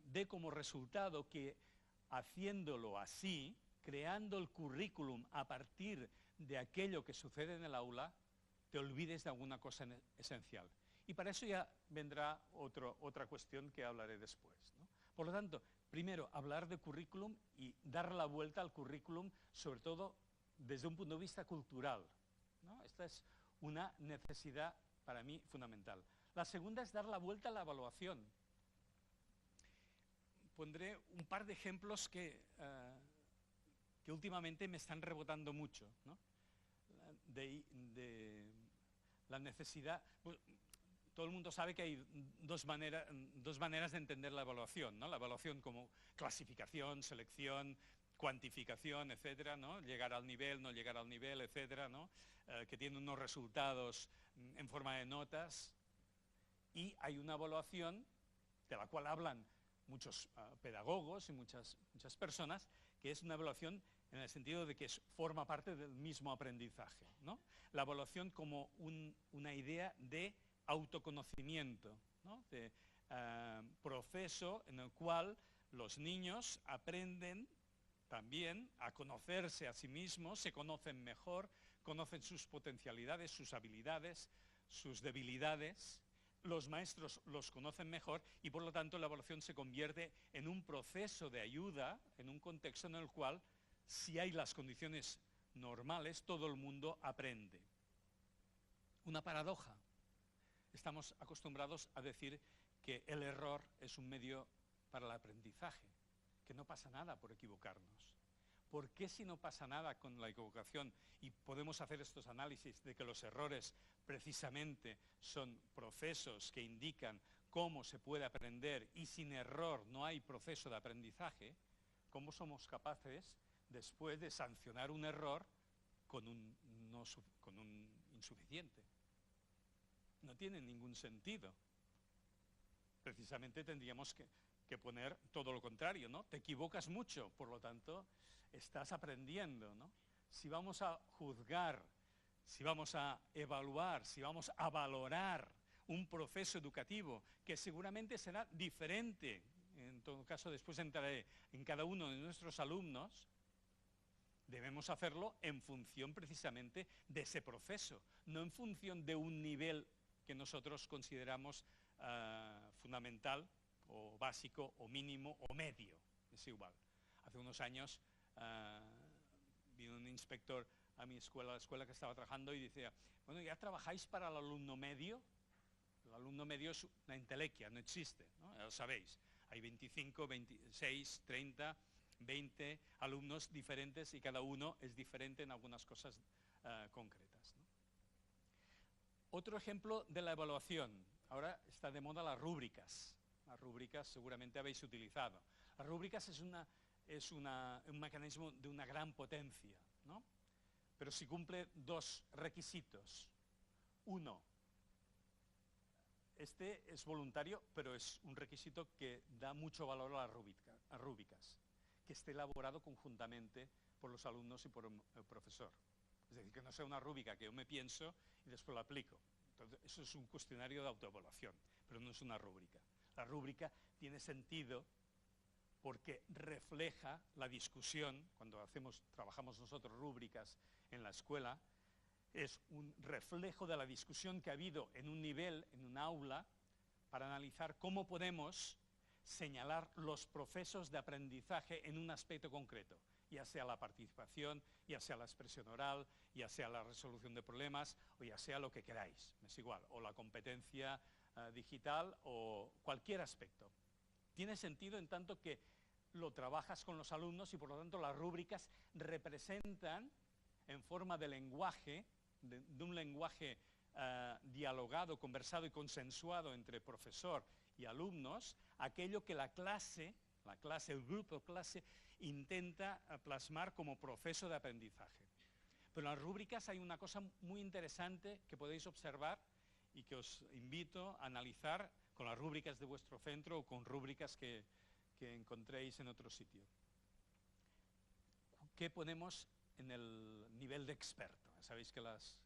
dé como resultado que haciéndolo así, creando el currículum a partir de aquello que sucede en el aula, te olvides de alguna cosa esencial. Y para eso ya vendrá otra cuestión que hablaré después, ¿no? Por lo tanto, primero, hablar de currículum y dar la vuelta al currículum, sobre todo desde un punto de vista cultural, ¿no? Esta es una necesidad para mí fundamental. La segunda es dar la vuelta a la evaluación. Pondré un par de ejemplos que últimamente me están rebotando mucho, ¿no? De la necesidad. Todo el mundo sabe que hay dos maneras de entender la evaluación, ¿no? La evaluación como clasificación, selección, cuantificación, etcétera, ¿no? Llegar al nivel, no llegar al nivel, etcétera, ¿no? Que tiene unos resultados en forma de notas. Y hay una evaluación de la cual hablan muchos pedagogos y muchas personas, que es una evaluación en el sentido de que forma parte del mismo aprendizaje, ¿no? La evaluación como una idea de autoconocimiento, ¿no? De proceso en el cual los niños aprenden también a conocerse a sí mismos, se conocen mejor, conocen sus potencialidades, sus habilidades, sus debilidades. Los maestros los conocen mejor y por lo tanto la evaluación se convierte en un proceso de ayuda, en un contexto en el cual, si hay las condiciones normales, todo el mundo aprende. Una paradoja. Estamos acostumbrados a decir que el error es un medio para el aprendizaje, que no pasa nada por equivocarnos. ¿Por qué si no pasa nada con la equivocación y podemos hacer estos análisis de que los errores precisamente son procesos que indican cómo se puede aprender y sin error no hay proceso de aprendizaje? ¿Cómo somos capaces después de sancionar un error con un insuficiente? No tiene ningún sentido. Precisamente tendríamos que poner todo lo contrario, ¿no? Te equivocas mucho, por lo tanto, estás aprendiendo, ¿no? Si vamos a juzgar, si vamos a evaluar, si vamos a valorar un proceso educativo que seguramente será diferente, en todo caso después entraré en cada uno de nuestros alumnos, debemos hacerlo en función precisamente de ese proceso, no en función de un nivel que nosotros consideramos fundamental o básico o mínimo o medio, es igual. Hace unos años vino un inspector a mi escuela, a la escuela que estaba trabajando, y decía, bueno, ¿ya trabajáis para el alumno medio? El alumno medio es una entelequia, no existe, ¿no? Ya lo sabéis. Hay 25, 26, 30, 20 alumnos diferentes y cada uno es diferente en algunas cosas concretas, ¿no? Otro ejemplo de la evaluación. Ahora está de moda las rúbricas, Las rúbricas seguramente habéis utilizado. Las rúbricas es un mecanismo de una gran potencia, ¿no? Pero si cumple dos requisitos. Uno, este es voluntario, pero es un requisito que da mucho valor a las rúbricas, que esté elaborado conjuntamente por los alumnos y por el profesor. Es decir, que no sea una rúbrica que yo me pienso y después la aplico. Entonces, eso es un cuestionario de autoevaluación, pero no es una rúbrica. La rúbrica tiene sentido porque refleja la discusión. Cuando trabajamos nosotros rúbricas en la escuela, es un reflejo de la discusión que ha habido en un nivel, en un aula, para analizar cómo podemos señalar los procesos de aprendizaje en un aspecto concreto, ya sea la participación, ya sea la expresión oral, ya sea la resolución de problemas, o ya sea lo que queráis, es igual, o la competencia digital, o cualquier aspecto. Tiene sentido en tanto que lo trabajas con los alumnos y por lo tanto las rúbricas representan en forma de lenguaje, de un lenguaje dialogado, conversado y consensuado entre profesor y alumnos, aquello que la clase, el grupo clase, intenta plasmar como proceso de aprendizaje. Pero en las rúbricas hay una cosa muy interesante que podéis observar y que os invito a analizar con las rúbricas de vuestro centro o con rúbricas que encontréis en otro sitio. ¿Qué ponemos en el nivel de experto? Sabéis que las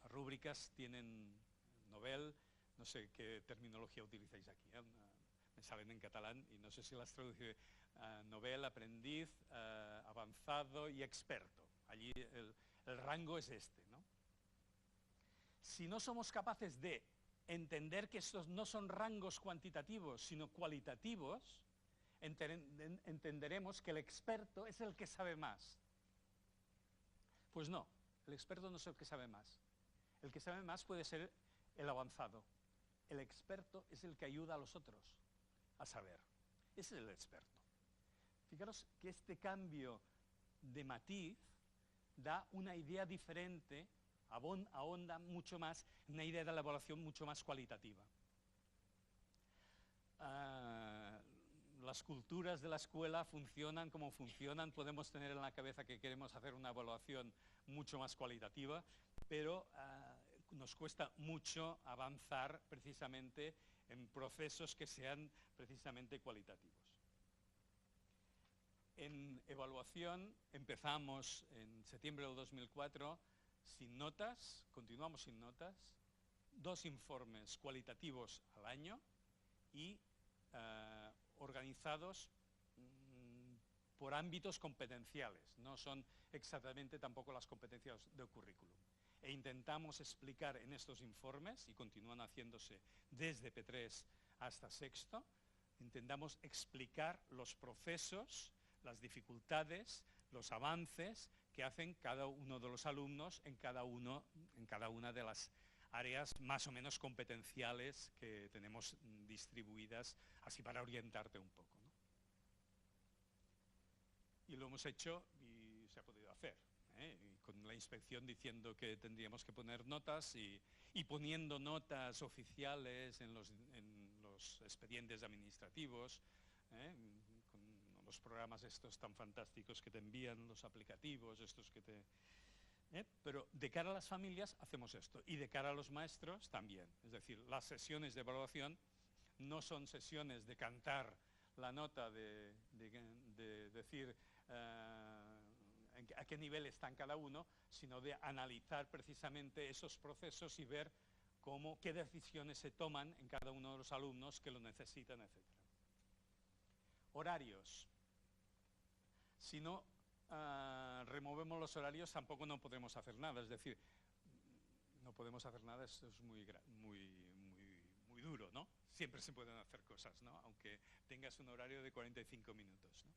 rúbricas tienen Nobel, no sé qué terminología utilizáis aquí, me salen en catalán y no sé si las traduce Nobel, aprendiz, avanzado y experto. Allí el rango es este, ¿no? Si no somos capaces de entender que estos no son rangos cuantitativos, sino cualitativos, entenderemos que el experto es el que sabe más. Pues no, el experto no es el que sabe más. El que sabe más puede ser el avanzado. El experto es el que ayuda a los otros a saber. Ese es el experto. Fijaros que este cambio de matiz da una idea diferente, ahonda mucho más, una idea de la evaluación mucho más cualitativa. Las culturas de la escuela funcionan como funcionan, podemos tener en la cabeza que queremos hacer una evaluación mucho más cualitativa, pero nos cuesta mucho avanzar precisamente en procesos que sean precisamente cualitativos. En evaluación empezamos en septiembre del 2004 sin notas, continuamos sin notas, 2 informes cualitativos al año y organizados por ámbitos competenciales, no son exactamente tampoco las competencias del currículum. E intentamos explicar en estos informes, y continúan haciéndose desde P3 hasta sexto, intentamos explicar los procesos, las dificultades, los avances que hacen cada uno de los alumnos en cada una de las áreas más o menos competenciales que tenemos distribuidas, así para orientarte un poco, ¿no? Y lo hemos hecho y se ha podido hacer, y con la inspección diciendo que tendríamos que poner notas y poniendo notas oficiales en los expedientes administrativos, con los programas estos tan fantásticos que te envían, los aplicativos, estos que te... Pero de cara a las familias hacemos esto y de cara a los maestros también. Es decir, las sesiones de evaluación no son sesiones de cantar la nota, de decir a qué nivel están cada uno, sino de analizar precisamente esos procesos y ver qué decisiones se toman en cada uno de los alumnos que lo necesitan, etc. Horarios. Si no removemos los horarios tampoco no podemos hacer nada, es decir, no podemos hacer nada, esto es muy duro, ¿no? Siempre se pueden hacer cosas, ¿no? Aunque tengas un horario de 45 minutos, ¿no?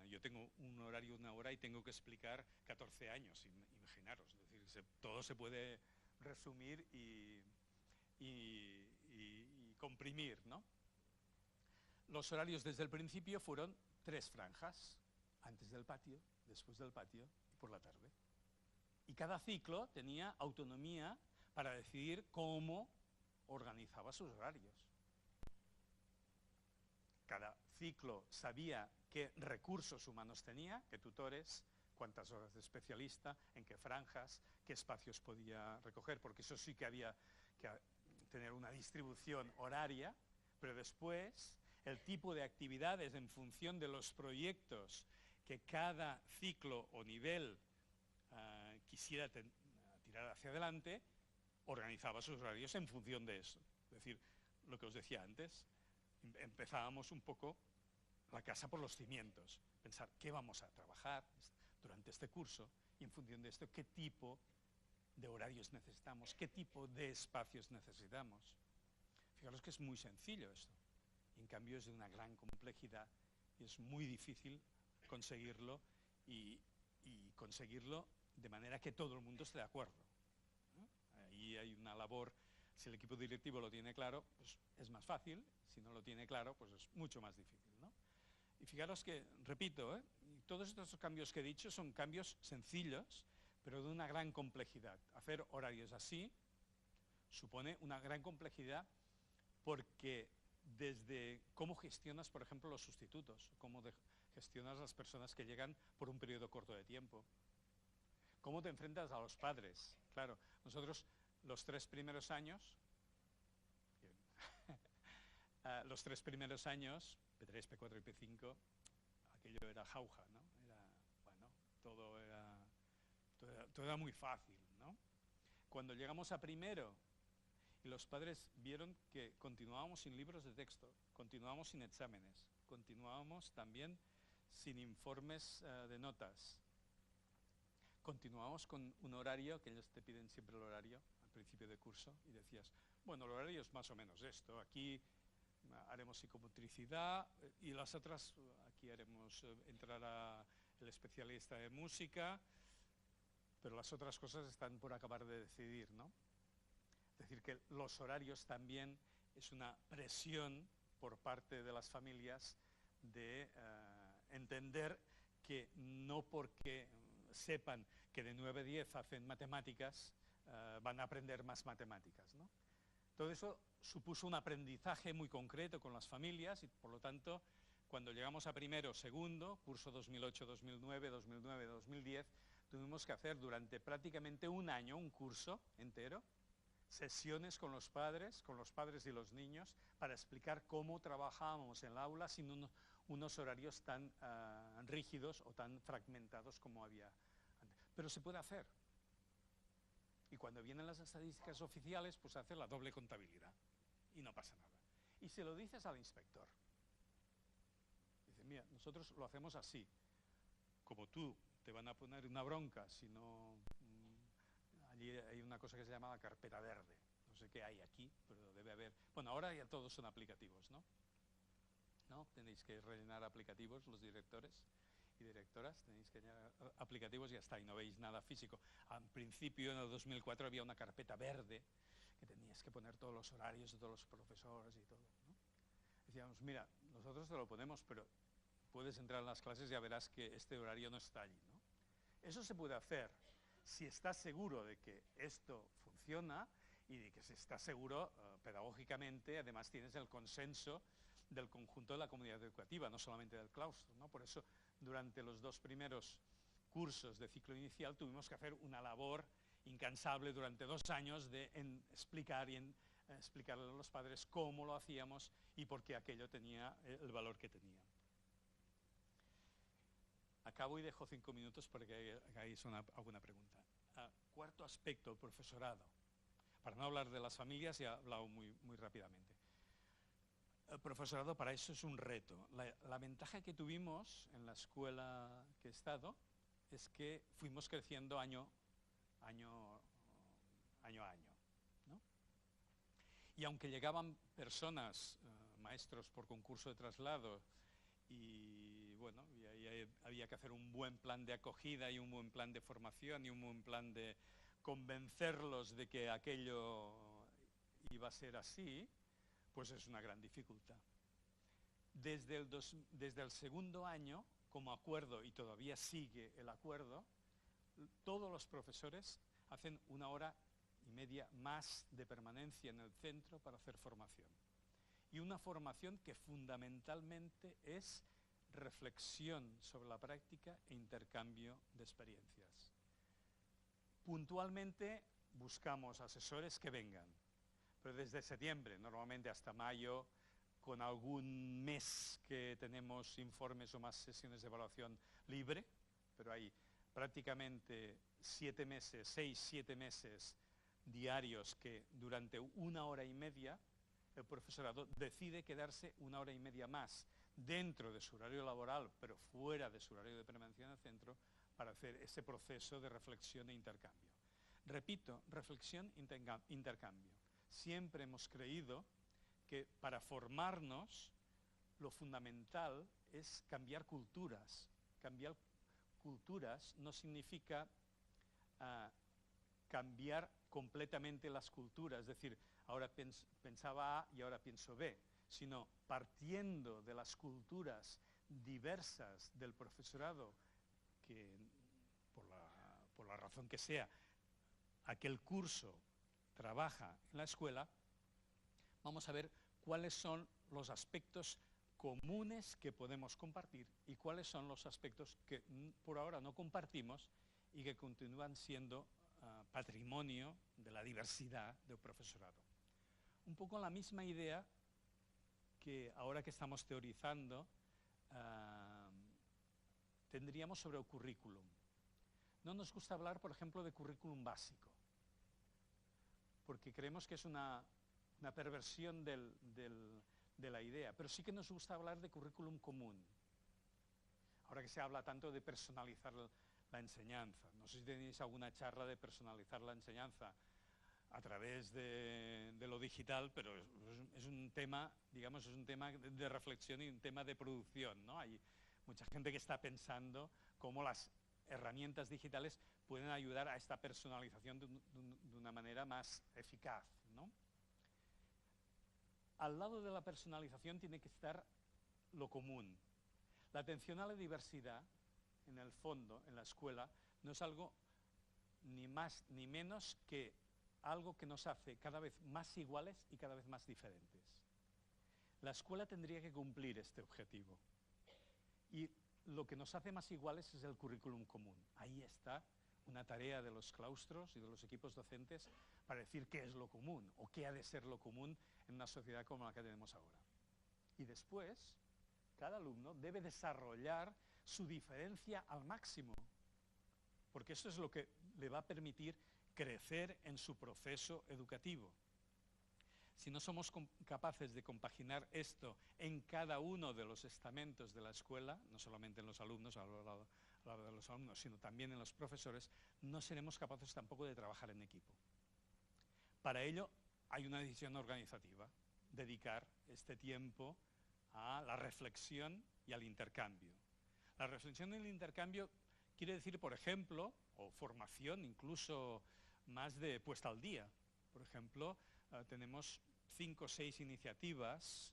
Yo tengo un horario de 1 hora y tengo que explicar 14 años, imaginaros, es decir, todo se puede resumir y comprimir, ¿no? Los horarios desde el principio fueron 3 franjas, antes del patio, después del patio y por la tarde. Y cada ciclo tenía autonomía para decidir cómo organizaba sus horarios. Cada ciclo sabía qué recursos humanos tenía, qué tutores, cuántas horas de especialista, en qué franjas, qué espacios podía recoger, porque eso sí que había que tener una distribución horaria, pero después el tipo de actividades en función de los proyectos que cada ciclo o nivel quisiera tirar hacia adelante, organizaba sus horarios en función de eso. Es decir, lo que os decía antes, empezábamos un poco la casa por los cimientos, pensar qué vamos a trabajar durante este curso y en función de esto qué tipo de horarios necesitamos, qué tipo de espacios necesitamos. Fijaros que es muy sencillo esto, y en cambio es de una gran complejidad y es muy difícil conseguirlo y conseguirlo de manera que todo el mundo esté de acuerdo, ¿no? Ahí hay una labor. Si el equipo directivo lo tiene claro, pues es más fácil. Si no lo tiene claro, pues es mucho más difícil, ¿no? Y fijaros que, repito, todos estos cambios que he dicho son cambios sencillos, pero de una gran complejidad. Hacer horarios así supone una gran complejidad porque desde cómo gestionas, por ejemplo, los sustitutos, cómo gestionas las personas que llegan por un periodo corto de tiempo, cómo te enfrentas a los padres. Claro, nosotros los 3 primeros años, los 3 primeros años, P3, P4 y P5, aquello era jauja, ¿no? Bueno, todo era muy fácil, ¿no? Cuando llegamos a primero y los padres vieron que continuábamos sin libros de texto, continuábamos sin exámenes, continuábamos también sin informes de notas, continuábamos con un horario, que ellos te piden siempre el horario al principio de curso, y decías, bueno, el horario es más o menos esto, aquí haremos psicomotricidad y las otras, aquí haremos entrar el especialista de música, pero las otras cosas están por acabar de decidir, ¿no? Es decir, que los horarios también es una presión por parte de las familias de entender que no porque sepan que de 9 a 10 hacen matemáticas, van a aprender más matemáticas, ¿no? Todo eso supuso un aprendizaje muy concreto con las familias y, por lo tanto, cuando llegamos a primero, segundo, curso 2008-2009, 2009-2010, tuvimos que hacer durante prácticamente un año, un curso entero, sesiones con los padres y los niños, para explicar cómo trabajábamos en el aula sin unos horarios tan rígidos o tan fragmentados como había antes. Pero se puede hacer. Y cuando vienen las estadísticas oficiales, pues hace la doble contabilidad y no pasa nada. Y se lo dices al inspector. Dice, mira, nosotros lo hacemos así. Como tú te van a poner una bronca si no... allí hay una cosa que se llama la carpeta verde. No sé qué hay aquí, pero debe haber... Bueno, ahora ya todos son aplicativos, ¿no? ¿No? Tenéis que rellenar aplicativos, los directores y directoras, tenéis que llenar aplicativos y ya está, y no veis nada físico. Al principio, en el 2004, había una carpeta verde que tenías que poner todos los horarios de todos los profesores y todo, ¿no? Decíamos, mira, nosotros te lo ponemos, pero puedes entrar en las clases y ya verás que este horario no está allí, ¿no? Eso se puede hacer si estás seguro de que esto funciona y de que se está seguro pedagógicamente, además tienes el consenso del conjunto de la comunidad educativa, no solamente del claustro, ¿no? Por eso, durante los 2 primeros cursos de ciclo inicial tuvimos que hacer una labor incansable durante 2 años de explicarle a los padres cómo lo hacíamos y por qué aquello tenía el valor que tenía. Acabo y dejo 5 minutos porque hagáis alguna pregunta. Cuarto aspecto, el profesorado. Para no hablar de las familias, ya he hablado muy rápidamente. El profesorado para eso es un reto. La ventaja que tuvimos en la escuela que he estado es que fuimos creciendo año a año, ¿no? Y aunque llegaban personas, maestros por concurso de traslado, y bueno, y ahí había que hacer un buen plan de acogida y un buen plan de formación y un buen plan de convencerlos de que aquello iba a ser así, pues es una gran dificultad. Desde el segundo año, como acuerdo, y todavía sigue el acuerdo, todos los profesores hacen 1 hora y media más de permanencia en el centro para hacer formación. Y una formación que fundamentalmente es reflexión sobre la práctica e intercambio de experiencias. Puntualmente buscamos asesores que vengan, pero desde septiembre, normalmente hasta mayo, con algún mes que tenemos informes o más sesiones de evaluación libre, pero hay prácticamente 7 meses, 6, 7 meses diarios que durante 1 hora y media el profesorado decide quedarse 1 hora y media más dentro de su horario laboral, pero fuera de su horario de permanencia en el centro, para hacer ese proceso de reflexión e intercambio. Repito, reflexión e intercambio. Siempre hemos creído que para formarnos lo fundamental es cambiar culturas. Cambiar culturas no significa cambiar completamente las culturas, es decir, ahora pensaba A y ahora pienso B, sino partiendo de las culturas diversas del profesorado que, por la razón que sea, aquel curso trabaja en la escuela, vamos a ver cuáles son los aspectos comunes que podemos compartir y cuáles son los aspectos que por ahora no compartimos y que continúan siendo patrimonio de la diversidad del profesorado. Un poco la misma idea que ahora que estamos teorizando tendríamos sobre el currículum. No nos gusta hablar, por ejemplo, de currículum básico, porque creemos que es una perversión de la idea, pero sí que nos gusta hablar de currículum común. Ahora que se habla tanto de personalizar la enseñanza, no sé si tenéis alguna charla de personalizar la enseñanza a través de lo digital, pero es un tema, digamos, es un tema de reflexión y un tema de producción, ¿no? Hay mucha gente que está pensando cómo las herramientas digitales pueden ayudar a esta personalización de una manera más eficaz, ¿no? Al lado de la personalización tiene que estar lo común. La atención a la diversidad, en el fondo, en la escuela, no es algo ni más ni menos que algo que nos hace cada vez más iguales y cada vez más diferentes. La escuela tendría que cumplir este objetivo. Y lo que nos hace más iguales es el currículum común. Ahí está una tarea de los claustros y de los equipos docentes para decir qué es lo común o qué ha de ser lo común en una sociedad como la que tenemos ahora. Y después, cada alumno debe desarrollar su diferencia al máximo, porque eso es lo que le va a permitir crecer en su proceso educativo. Si no somos capaces de compaginar esto en cada uno de los estamentos de la escuela, no solamente en los alumnos, a lo largo de los alumnos, sino también en los profesores, no seremos capaces tampoco de trabajar en equipo. Para ello hay una decisión organizativa, dedicar este tiempo a la reflexión y al intercambio. La reflexión y el intercambio quiere decir, por ejemplo, o formación incluso más de puesta al día. Por ejemplo, tenemos 5 o 6 iniciativas,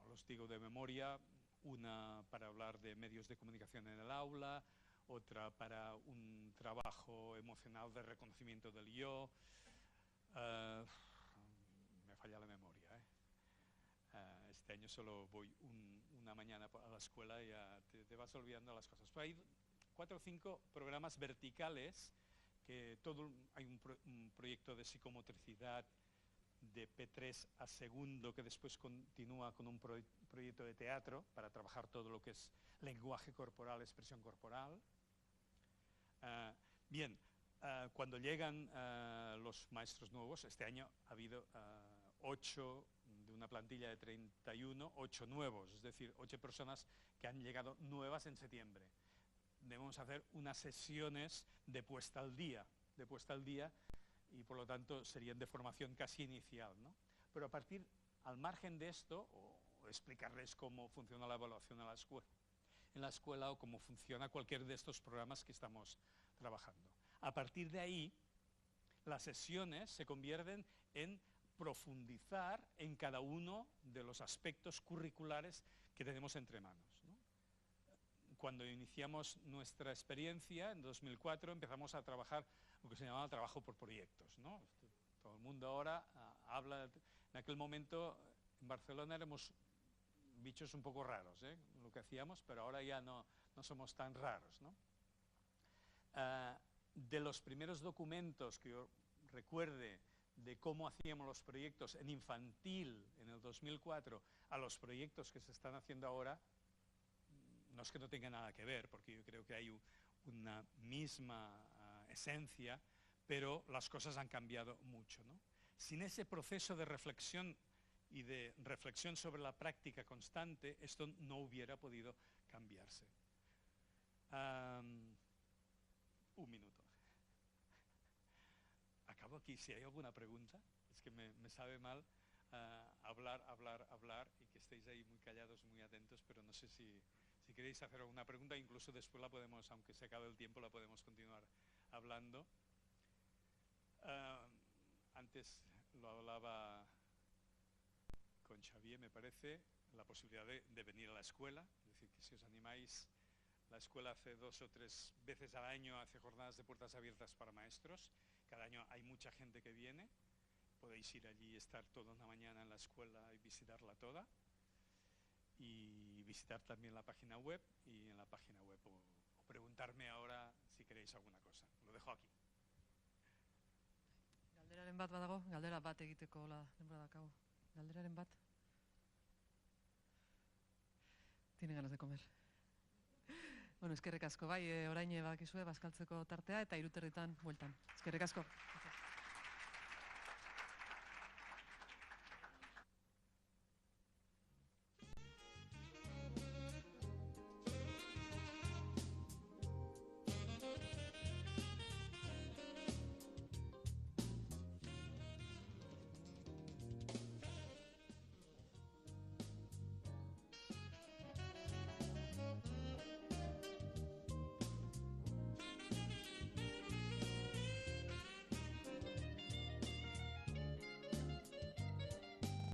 los digo de memoria, una para hablar de medios de comunicación en el aula, otra para un trabajo emocional de reconocimiento del yo. Me falla la memoria, este año solo voy una mañana a la escuela y ya te vas olvidando las cosas. Pero hay 4 o 5 programas verticales, que hay un proyecto de psicomotricidad de P3 a segundo que después continúa con un proyecto de teatro para trabajar todo lo que es lenguaje corporal, expresión corporal. Bien, cuando llegan los maestros nuevos, este año ha habido 8 de una plantilla de 31, 8 nuevos, es decir, 8 personas que han llegado nuevas en septiembre. Debemos hacer unas sesiones de puesta al día y por lo tanto serían de formación casi inicial, ¿no? Pero a partir, al margen de esto, o explicarles cómo funciona la evaluación en la escuela o cómo funciona cualquier de estos programas que estamos trabajando. A partir de ahí, las sesiones se convierten en profundizar en cada uno de los aspectos curriculares que tenemos entre manos, ¿no? Cuando iniciamos nuestra experiencia, en 2004, empezamos a trabajar lo que se llamaba trabajo por proyectos, ¿no? Todo el mundo ahora habla, en aquel momento en Barcelona éramos bichos un poco raros, lo que hacíamos, pero ahora ya no somos tan raros, ¿no? De los primeros documentos que yo recuerde de cómo hacíamos los proyectos en infantil en el 2004 a los proyectos que se están haciendo ahora, no es que no tenga nada que ver, porque yo creo que hay una misma esencia, pero las cosas han cambiado mucho, ¿no? Sin ese proceso de reflexión y de reflexión sobre la práctica constante, esto no hubiera podido cambiarse. Un minuto. Acabo aquí. Si hay alguna pregunta, es que me sabe mal hablar y que estéis ahí muy callados, muy atentos, pero no sé si queréis hacer alguna pregunta, incluso después la podemos, aunque se acabe el tiempo, la podemos continuar hablando. Antes lo hablaba con Xavier, me parece, la posibilidad de venir a la escuela, es decir, que si os animáis, la escuela hace 2 o 3 veces al año, hace jornadas de puertas abiertas para maestros, cada año hay mucha gente que viene, podéis ir allí, estar toda una mañana en la escuela y visitarla toda, y visitar también la página web, y en la página web o preguntarme ahora si queréis alguna cosa. Lo dejo aquí. Galderaren bat badago, galdera bat egiteko denbora daukagu. Galderaren bat. Tiene ganas de comer. Bueno, eskerrik asko, bai, orain badakizue bazkaltzeko tartea eta 3:30 bueltan. Eskerrik asko.